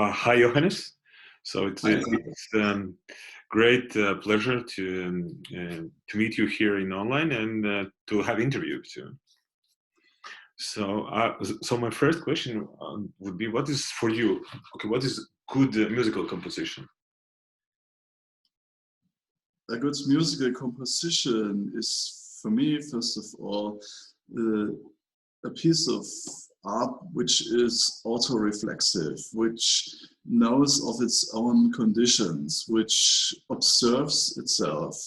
Hi, Johannes. So Hi. it's great pleasure to meet you here in online and to have interview too. So my first question would be, what is for you? Okay, what is good musical composition? A good musical composition is, for me, first of all, a piece of art which is auto-reflexive, which knows of its own conditions, which observes itself,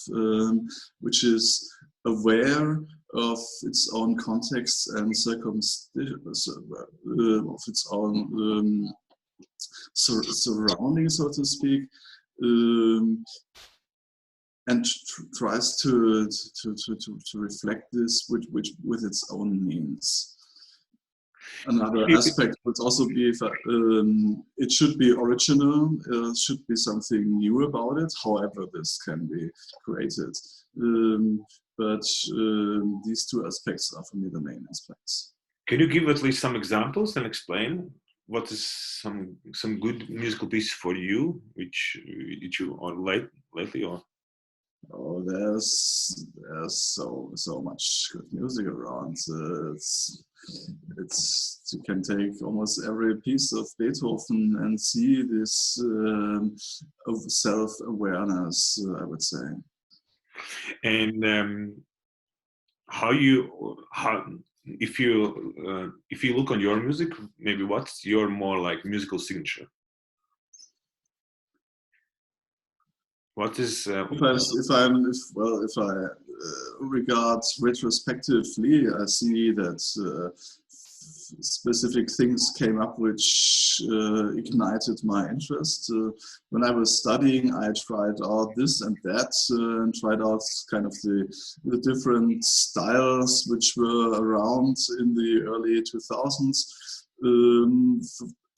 which is aware of its own context and circumstances, of its own surroundings, so to speak. And tries to reflect this with its own means. Another aspect would also be if it should be original, should be something new about it, however this can be created. But these two aspects are for me the main aspects. Can you give at least some examples and explain what is some good musical piece for you, which you are lately or? Oh, there's so much good music around. You can take almost every piece of Beethoven and see this of self-awareness, I would say. And if you look on your music, maybe what's your more like musical signature? What is if I regard retrospectively, I see that specific things came up which ignited my interest. When I was studying, I tried out this and that, and tried out kind of the different styles which were around in the early 2000s.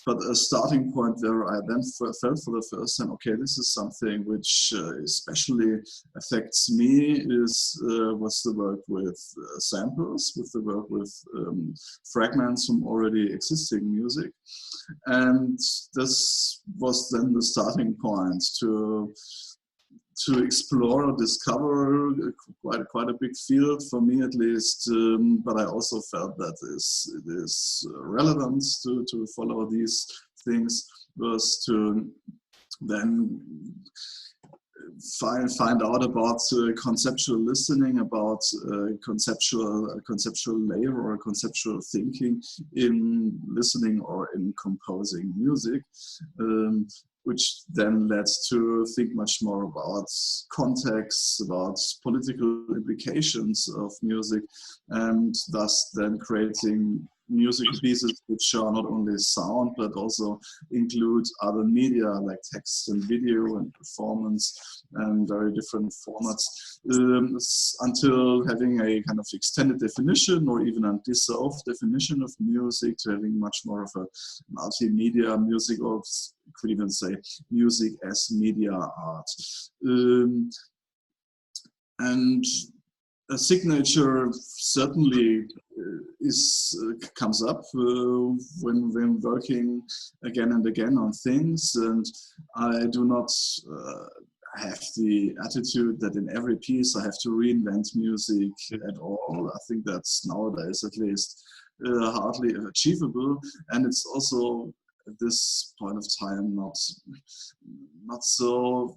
But a starting point where I then felt for the first time, okay, this is something which especially affects me was the work with samples, with the work with fragments from already existing music. And this was then the starting point to explore or discover quite a big field for me at least, but I also felt that it is relevant to follow these things, was to then find out about conceptual listening, about conceptual layer or conceptual thinking in listening or in composing music. Which then led to think much more about context, about political implications of music, and thus then creating music pieces which are not only sound but also include other media like text and video and performance and very different formats, until having a kind of extended definition or even a dissolved definition of music, to having much more of a multimedia music, or could even say music as media art. And a signature certainly comes up when working again and again on things, and I do not have the attitude that in every piece I have to reinvent music at all. I think that's nowadays at least hardly achievable, and it's also at this point of time not so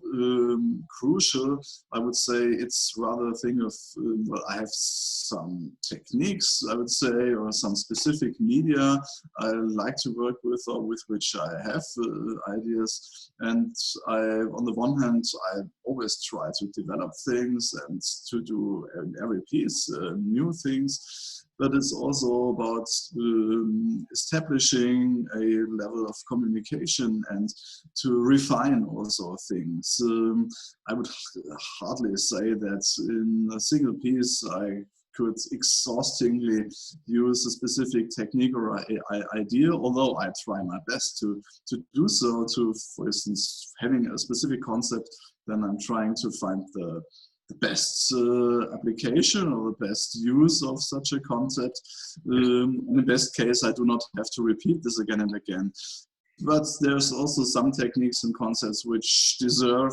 crucial. I would say it's rather a thing of well, I have some techniques, I would say, or some specific media I like to work with, or with which I have ideas. And on the one hand, I always try to develop things and to do in every piece new things. But it's also about establishing a level of communication and to refine also things. I would hardly say that in a single piece I could exhaustingly use a specific technique or idea, although I try my best to do so. For instance, having a specific concept, then I'm trying to find the best application or the best use of such a concept. In the best case, I do not have to repeat this again and again. but there's also some techniques and concepts which deserve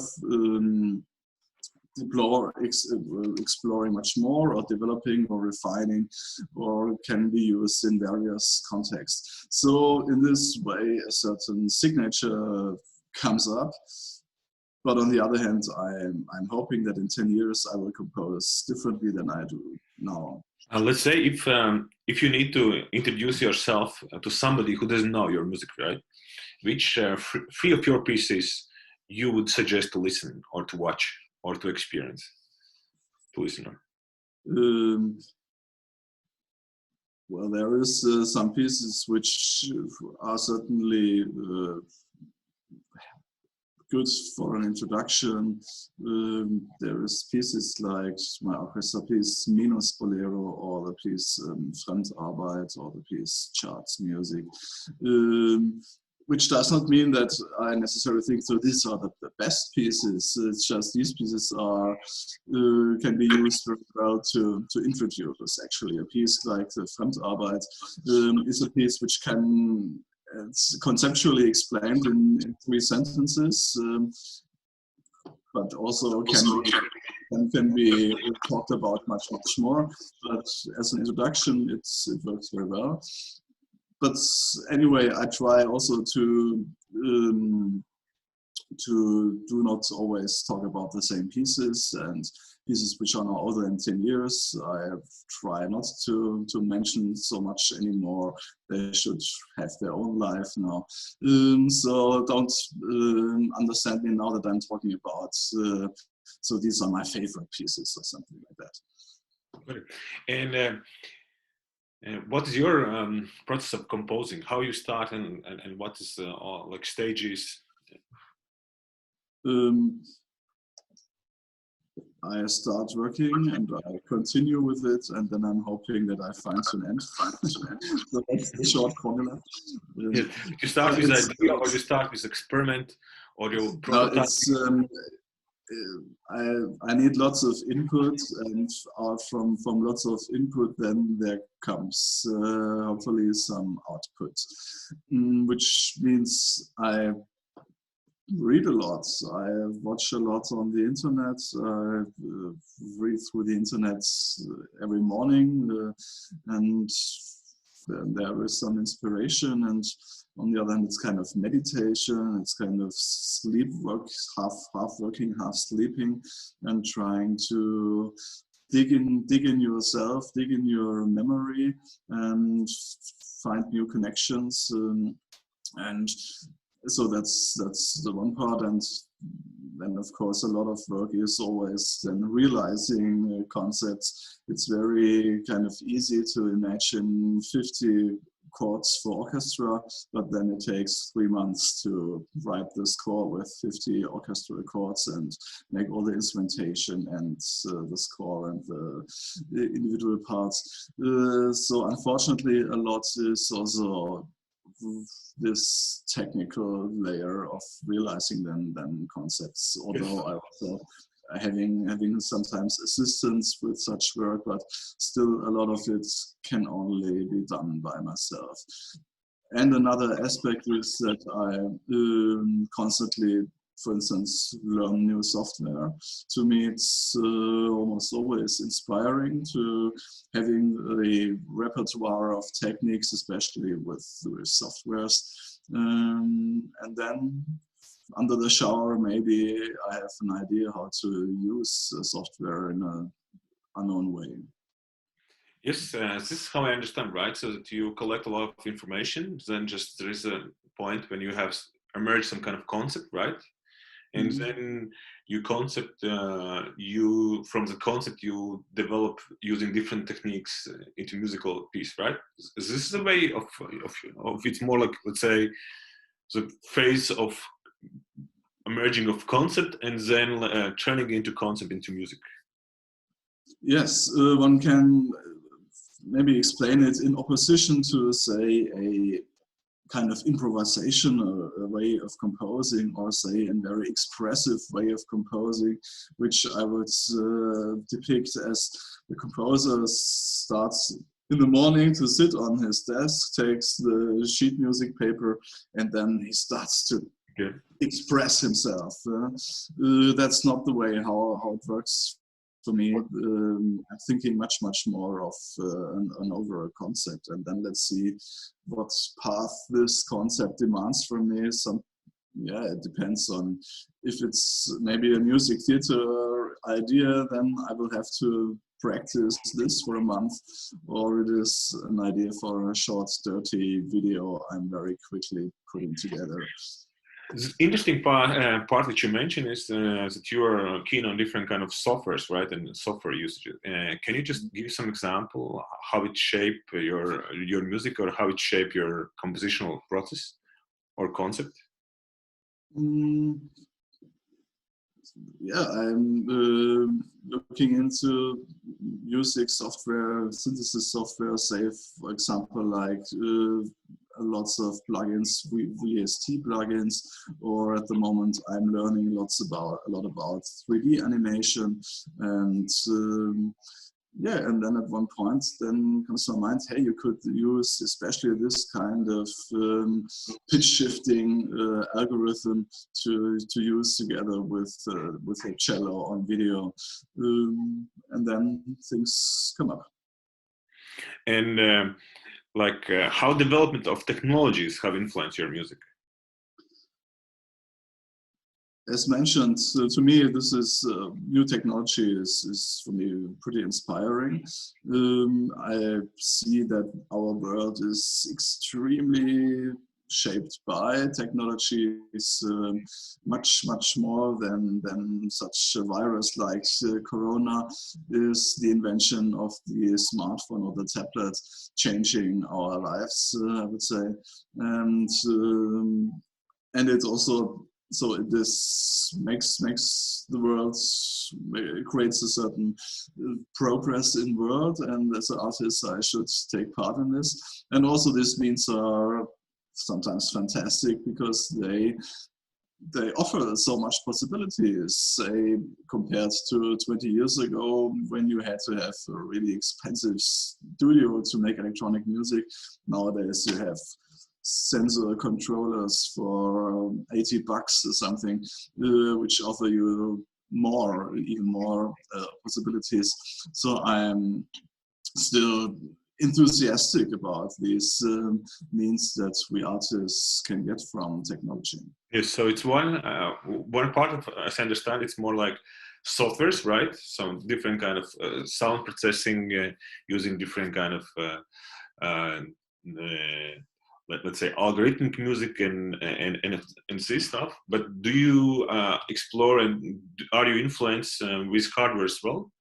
exploring much more, or developing or refining, or can be used in various contexts. So in this way, a certain signature comes up. But on the other hand, I'm hoping that in 10 years I will compose differently than I do now. Let's say if you need to introduce yourself to somebody who doesn't know your music, right? Which three of your pieces you would suggest to listen or to watch or to experience to listener? Well, there is some pieces which are certainly good for an introduction. There is pieces like my orchestra piece Minus Bolero, or the piece Fremdarbeit, or the piece Charts Music, which does not mean that I necessarily think so these are the best pieces. It's just these pieces are can be used very well to introduce. Actually, a piece like the Fremdarbeit is a piece which can it's conceptually explained in 3 sentences, but also can be talked about much more. But as an introduction, it works very well. But anyway, I try also to do not always talk about the same pieces, and pieces which are now older than 10 years. I try not to mention so much anymore. They should have their own life now. So don't understand me now that I'm talking about, so these are my favorite pieces or something like that. And what is your process of composing? How you start and what is like stages? I start working and I continue with it, and then I'm hoping that I find an end. So that's the short formula. You start with idea, or you start with experiment, or you prototype? I need lots of input, and from lots of input then there comes hopefully some output, which means I read a lot, I watch a lot on the internet, I read through the internet every morning, and there is some inspiration, and on the other hand it's kind of meditation, it's kind of sleep work, half working, half sleeping, and trying to dig in yourself, dig in your memory, and find new connections, and so that's the one part. And then of course a lot of work is always then realizing concepts. It's very kind of easy to imagine 50 chords for orchestra, but then it takes 3 months to write the score with 50 orchestral chords and make all the instrumentation and the score and the individual parts. So unfortunately a lot is also this technical layer of realizing them concepts, although I also having sometimes assistance with such work, but still a lot of it can only be done by myself. And another aspect is that I constantly, for instance, learn new software. To me, it's almost always inspiring to having a repertoire of techniques, especially with softwares. And then under the shower, maybe I have an idea how to use software in an unknown way. Yes, this is how I understand, right? So that you collect a lot of information, then just there is a point when you have emerged some kind of concept, right? And then you from the concept you develop using different techniques into musical piece, right? Is this the way of it's more like, let's say, the phase of emerging of concept and then turning into concept into music? Yes, one can maybe explain it in opposition to, say, a kind of improvisation, a way of composing, or say a very expressive way of composing, which I would depict as the composer starts in the morning to sit on his desk, takes the sheet music paper, and then he starts to express himself. That's not the way how it works for me. I'm thinking much more of an overall concept, and then let's see what path this concept demands from me. It depends on if it's maybe a music theater idea, then I will have to practice this for a month, or it is an idea for a short, dirty video I'm very quickly putting together. The interesting part that you mentioned is that you are keen on different kind of softwares, right, and software usage. Can you just give some example how it shaped your music, or how it shaped your compositional process or concept? Yeah, I'm looking into music software, synthesis software, say, for example, like lots of plugins, VST plugins, or at the moment I'm learning a lot about 3D animation, and and then at one point then comes to my mind, hey, you could use especially this kind of pitch shifting algorithm to use together with a cello on video, and then things come up. And how development of technologies have influenced your music? As mentioned, to me, this is new technology is for me pretty inspiring. I see that our world is extremely shaped by technologies, much more than such a virus like Corona is the invention of the smartphone or the tablet changing our lives, I would say, and it's also. So this makes the world, creates a certain progress in world, and as an artist I should take part in this. And also these means are sometimes fantastic because they offer so much possibilities, say, compared to 20 years ago when you had to have a really expensive studio to make electronic music. Nowadays you have sensor controllers for $80 or something, which offer you even more possibilities. So I'm still enthusiastic about these means that we artists can get from technology. Yes, so it's one part of, as I understand, it's more like softwares, right? Some different kind of sound processing using different kind of let's say algorithmic music and C stuff. But do you explore and are you influenced with hardware as well?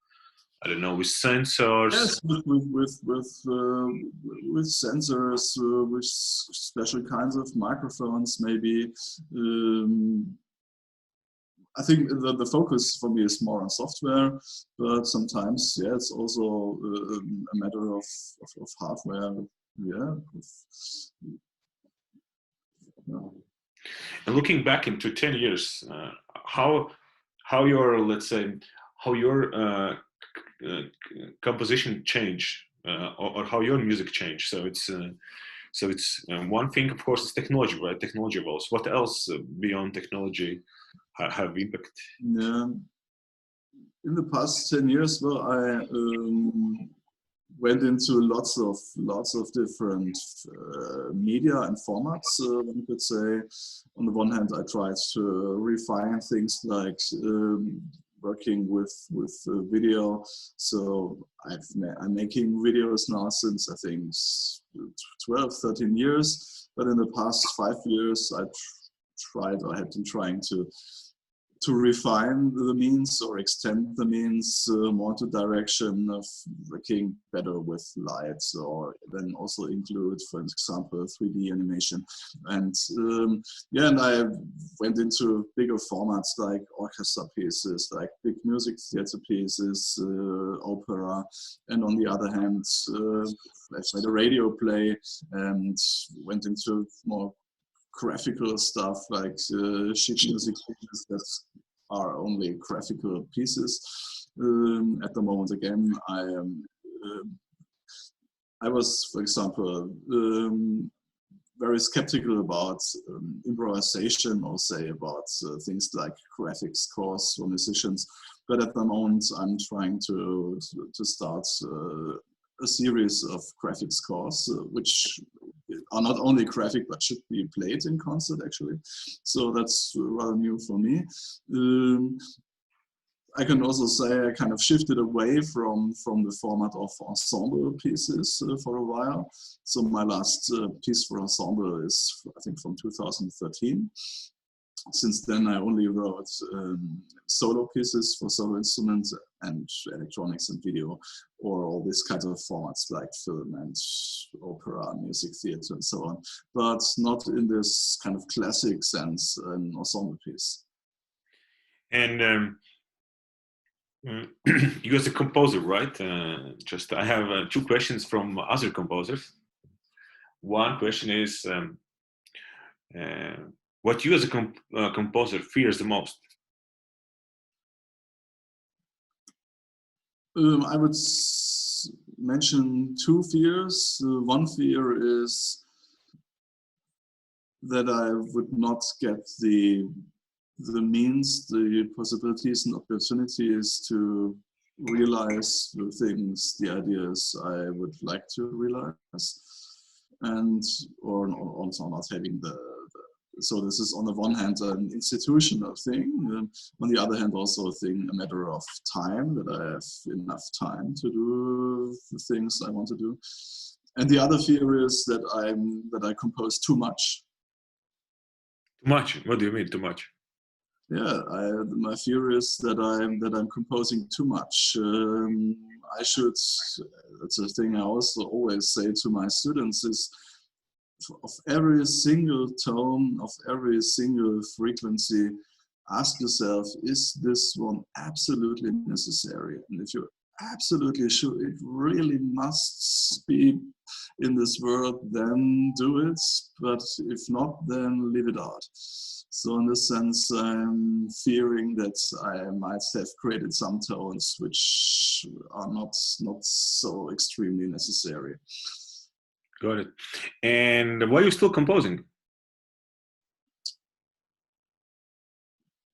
I don't know, with sensors. Yes, with sensors, with special kinds of microphones, maybe. I think the focus for me is more on software, but sometimes, yeah, it's also a matter of hardware. Yeah. And looking back into 10 years, how your, let's say, how your composition change, or how your music changed. So it's one thing, of course, is technology, right? Technology evolves. What else beyond technology have impact? Yeah. In the past 10 years, well, I went into lots of different media and formats. One could say, on the one hand, I tried to refine things like working with video. So I'm making videos now since I think 12, 13 years. But in the past 5 years, I have been trying to refine the means or extend the means more to direction of working better with lights, or then also include, for example, 3D animation. And and I went into bigger formats like orchestra pieces, like big music theater pieces, opera, and on the other hand, I made a radio play and went into more graphical stuff like sheet music pieces that are only graphical pieces. At the moment, again, I was, for example, very skeptical about improvisation, or say about things like graphics scores for musicians. But at the moment, I'm trying to start a series of graphic scores, which are not only graphic but should be played in concert actually. So that's rather new for me. I can also say I kind of shifted away from the format of ensemble pieces for a while. So my last piece for ensemble is, I think, from 2013. Since then, I only wrote solo pieces for solo instruments and electronics and video, or all these kinds of formats like film and opera, music theater, and so on, but not in this kind of classic sense, an ensemble piece. And you as a composer, right? I have 2 questions from other composers. One question is, what you as a composer fears the most? I would mention 2 fears. One fear is that I would not get the means, the possibilities and opportunities to realize the things, the ideas I would like to realize, and or also not having so this is on the one hand an institutional thing, on the other hand also a matter of time, that I have enough time to do the things I want to do. And the other fear is that I compose too much. Too much? What do you mean too much? Yeah, my fear is that I'm composing too much. That's a thing I also always say to my students, is of every single tone, of every single frequency, ask yourself, is this one absolutely necessary? And if you're absolutely sure it really must be in this world, then do it. But if not, then leave it out. So in this sense, I'm fearing that I might have created some tones which are not so extremely necessary. Got it. And why are you still composing?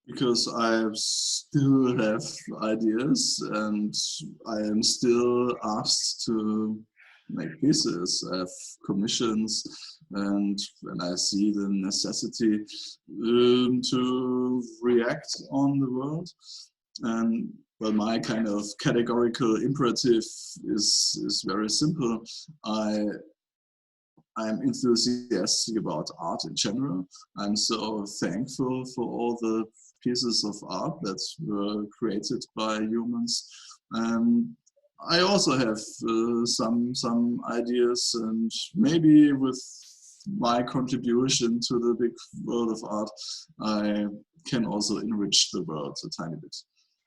Because I still have ideas and I am still asked to make pieces. I have commissions, and when I see the necessity to react on the world, and well, my kind of categorical imperative is very simple. I'm enthusiastic about art in general. I'm so thankful for all the pieces of art that were created by humans. I also have some ideas, and maybe with my contribution to the big world of art, I can also enrich the world a tiny bit.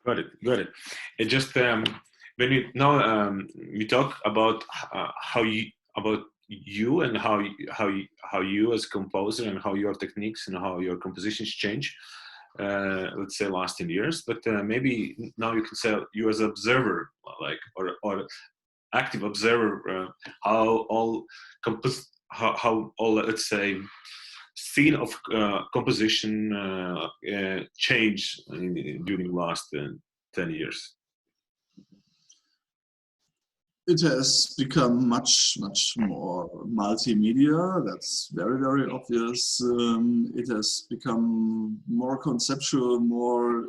Got it. It just when we talk about you and how you as a composer and how your techniques and how your compositions change, let's say last 10 years, but maybe now you can say you as an observer, like or active observer, how all let's say scene of composition changed during the last 10 years. It has become much more multimedia. That's very, very obvious. It has become more conceptual, more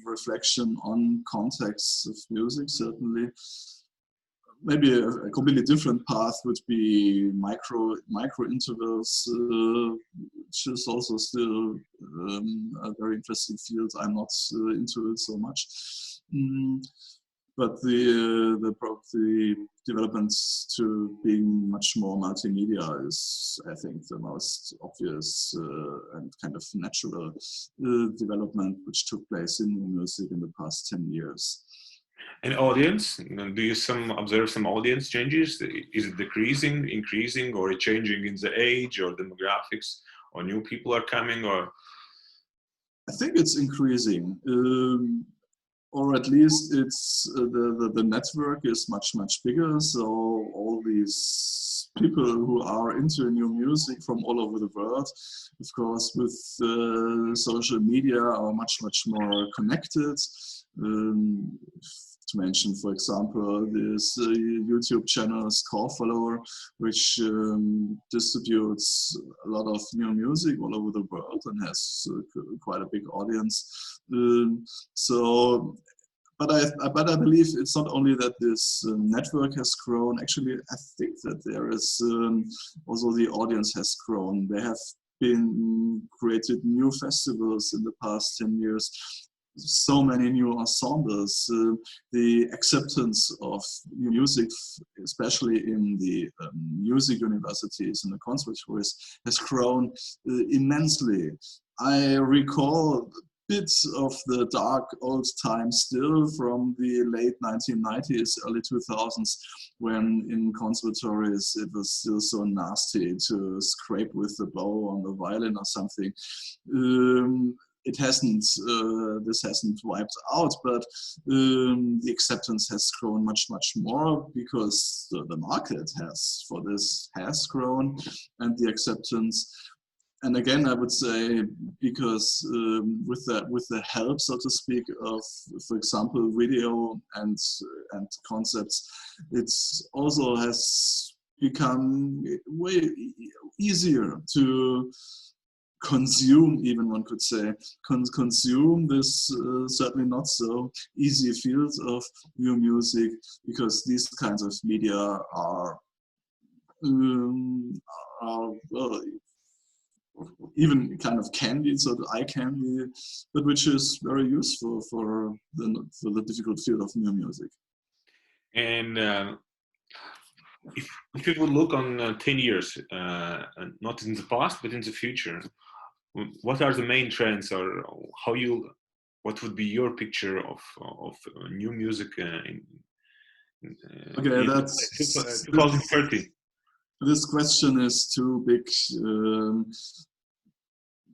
reflection on contexts of music, certainly. Maybe a completely different path would be micro intervals, which is also still a very interesting field. I'm not into it so much. But the developments to being much more multimedia is, I think, the most obvious and kind of natural development which took place in music in the past 10 years. And audience, do you observe some audience changes? Is it decreasing, increasing, or changing in the age or demographics, or new people are coming, or? I think it's increasing. or at least it's the network is much bigger. So all these people who are into new music from all over the world, of course, with social media are much more connected. To mention, for example, this YouTube channel Score Follower, which distributes a lot of new music all over the world and has quite a big audience. But I believe it's not only that this network has grown. Actually, I think that there is also the audience has grown. There have been created new festivals in the past 10 years. So many new ensembles. The acceptance of new music, especially in the music universities and the conservatories, has grown immensely. I recall bits of the dark old times still from the late 1990s, early 2000s, when in conservatories it was still so nasty to scrape with the bow on the violin or something. It hasn't, this hasn't wiped out, but the acceptance has grown much more because the market has for this has grown, and the acceptance. And again, I would say because with the help, so to speak, of, for example, video and concepts, it's also has become way easier to consume, even one could say, consume this certainly not so easy field of new music, because these kinds of media are well, even kind of candy, so the eye candy, but which is very useful for the difficult field of new music. And if you would look on 10 years, not in the past, but in the future, what are the main trends, or what would be your picture of new music okay, in that's 2030? This question is too big,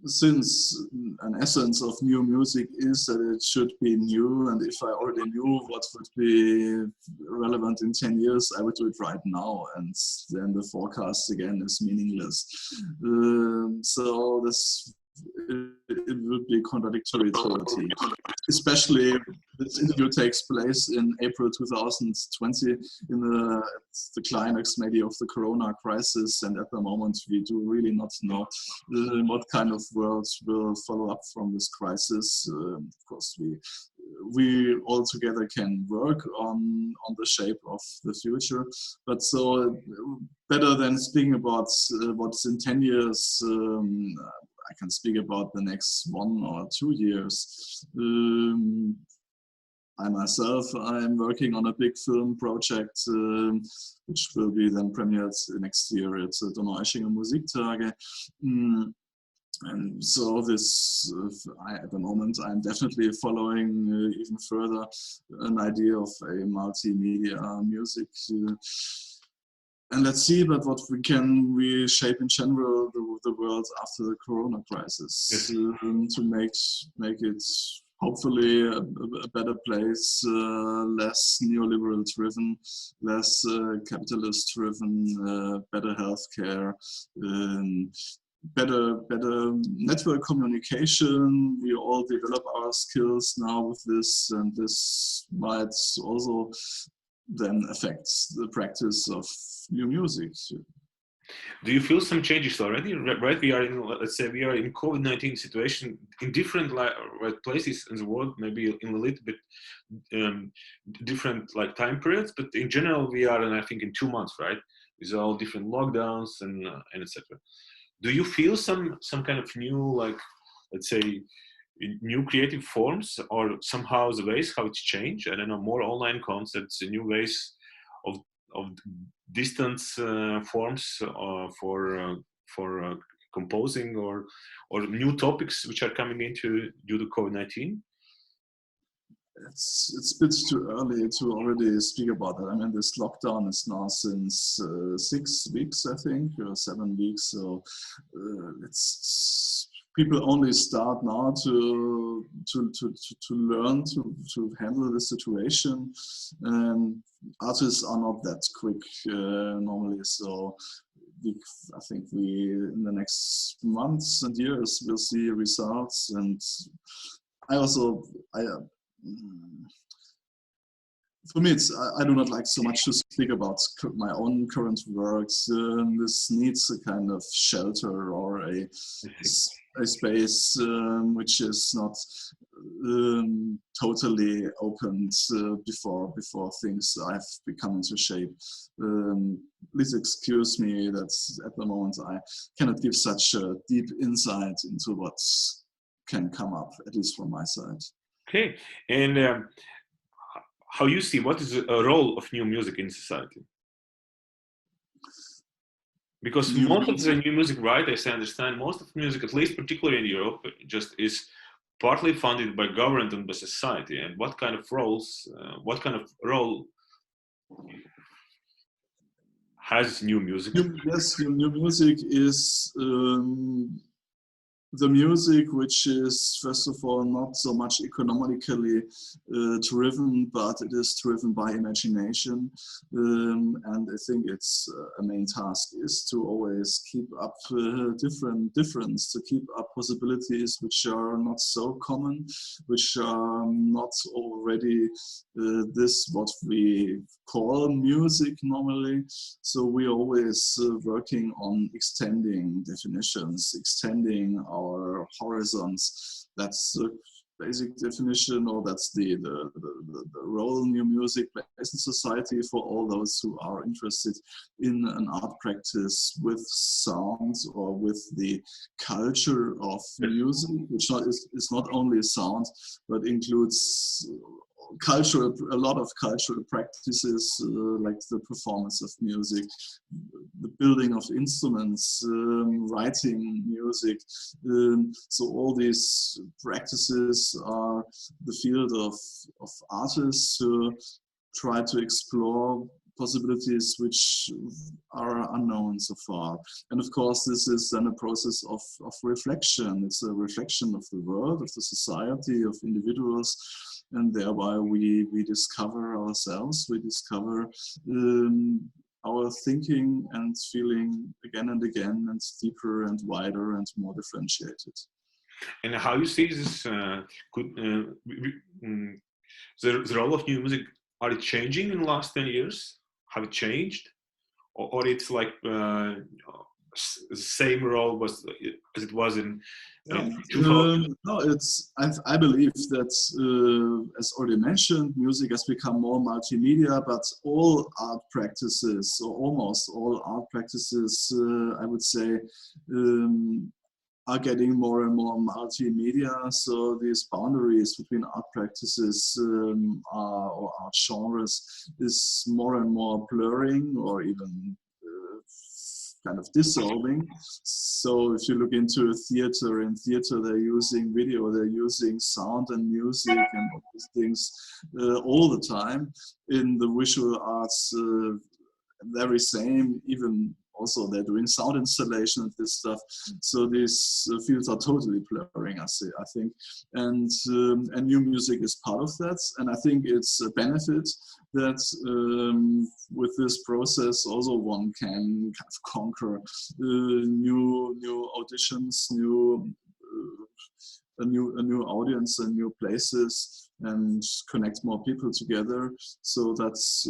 since an essence of new music is that it should be new, and if I already knew what would be relevant in 10 years, I would do it right now, and then the forecast again is meaningless. So it would be contradictory totally. Especially this interview takes place in April 2020, in the climax maybe of the Corona crisis, and at the moment we do really not know what kind of world will follow up from this crisis. Of course, we all together can work on the shape of the future, but so better than speaking about what's in 10 years, I can speak about the next 1 or 2 years. I myself, I'm working on a big film project, which will be then premiered next year at Donaueschinger Musiktage. And so this, at the moment, I'm definitely following even further an idea of a multimedia music. And let's see, but what we can reshape in general the world after the Corona crisis. Yes. To make it hopefully a better place, less neoliberal driven, less capitalist driven, better healthcare, better network communication. We all develop our skills now with this, and this might also then affects the practice of new music. Do you feel some changes already? Right, we are in, let's say, we are in COVID-19 situation in different places in the world, maybe in a little bit different time periods, but in general we are, I think, in 2 months, right? With all different lockdowns and etc. Do you feel some kind of new, let's say, new creative forms, or somehow the ways how it's changed? I don't know, more online concepts, new ways of distance forms for composing, or new topics which are coming into due to COVID-19? It's a bit too early to already speak about that. I mean, this lockdown is now since 6 weeks, I think, or 7 weeks. So it's people only start now to learn to handle the situation. Artists are not that quick normally, so I think we in the next months and years will see results. And for me, I do not like so much to speak about my own current works. This needs a kind of shelter or a space which is not totally opened before things have become into shape. Please excuse me that at the moment I cannot give such a deep insight into what can come up, at least from my side. Okay, and how you see, what is the role of new music in society? Because most of the new music, right, as I understand, most of the music, at least particularly in Europe, just is partly funded by government and by society. And what kind of role has new music? Yes, new music is the music which is, first of all, not so much economically driven, but it is driven by imagination. And I think its a main task is to always keep up difference, to keep up possibilities which are not so common, which are not already this what we call music normally. So we're always working on extending definitions, extending our horizons. That's the basic definition, or that's the role new music plays in society for all those who are interested in an art practice with sounds or with the culture of music, which is not only sound, but includes a lot of cultural practices like the performance of music, the building of instruments, writing music. So all these practices are the field of artists who try to explore possibilities which are unknown so far. And of course, this is then a process of reflection. It's a reflection of the world, of the society, of individuals. And thereby we discover ourselves, we discover our thinking and feeling again and again, and deeper and wider and more differentiated. And how you see this, the role of new music, are it changing in the last 10 years? Have it changed? Or it's like the same role as it was in 2000? No, I believe that, as already mentioned, music has become more multimedia, but all art practices, or almost all art practices, I would say, are getting more and more multimedia. So these boundaries between art practices or art genres is more and more blurring, or even kind of dissolving. So if you look into theater, in theater they're using video, they're using sound and music and all these things all the time. In the visual arts, very same, even also they're doing sound installation and this stuff. So these fields are totally blurring, I think. And new music is part of that. And I think it's a benefit that with this process also one can kind of conquer new auditions, a new audience and new places, and connect more people together. So that's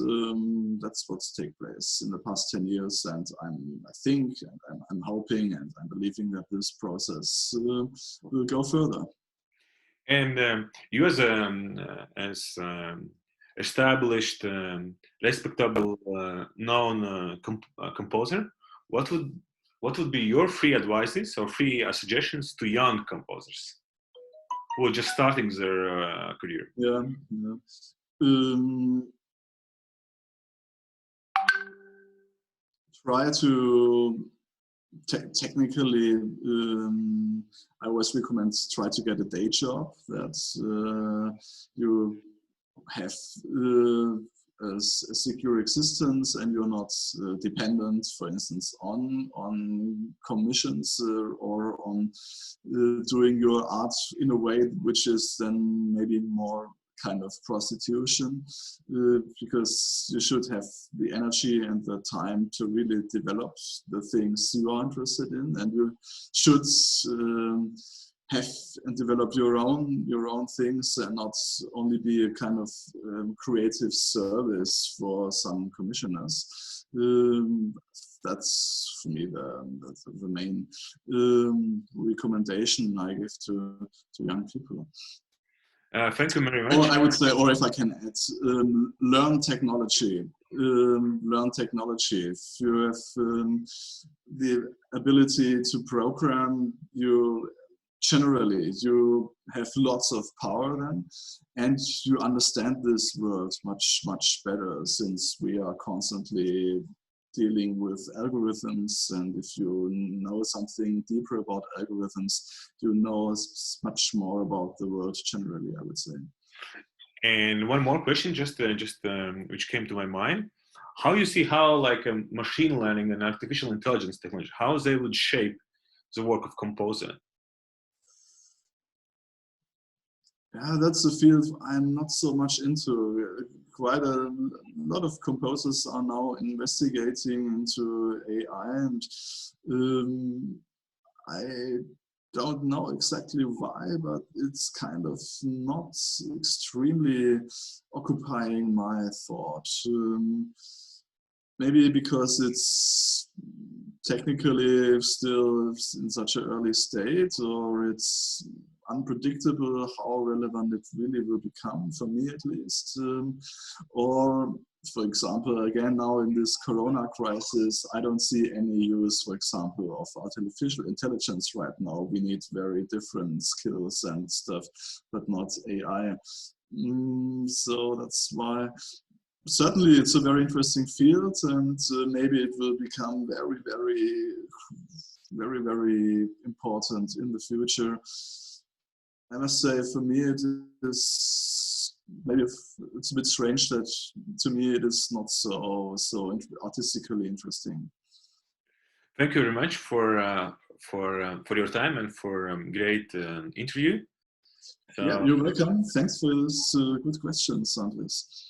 what's taken place in the past 10 years, and I'm hoping and I'm believing that this process will go further. And you as established, respectable, known composer, what would be your free advices or free suggestions to young composers who are just starting their career? Yeah. Try to technically, I always recommend try to get a day job that you have a secure existence, and you're not dependent, for instance, on commissions or on doing your art in a way which is then maybe more kind of prostitution, because you should have the energy and the time to really develop the things you are interested in, and you should have and develop your own things, and not only be a kind of creative service for some commissioners. That's for me the main recommendation I give to young people. Thank you very much. Or I would say, or if I can add, learn technology. Learn technology. If you have the ability to program, you have lots of power then, and you understand this world much better, since we are constantly dealing with algorithms, and if you know something deeper about algorithms, you know much more about the world generally, I would say. And one more question, just which came to my mind: how you see how like machine learning and artificial intelligence technology, how they would shape the work of composer? Yeah, that's a field I'm not so much into. Quite a lot of composers are now investigating into AI, and I don't know exactly why, but it's kind of not extremely occupying my thought. Maybe because it's technically still in such an early state, or it's unpredictable how relevant it really will become, for me at least. Or, for example, again, now in this Corona crisis, I don't see any use, for example, of artificial intelligence right now. We need very different skills and stuff, but not AI. So that's why certainly it's a very interesting field, and maybe it will become very important in the future. I must say, for me, it is maybe it's a bit strange that to me it is not so artistically interesting. Thank you very much for your time and for great interview. Yeah, you're welcome. Thanks for this good questions, Andres.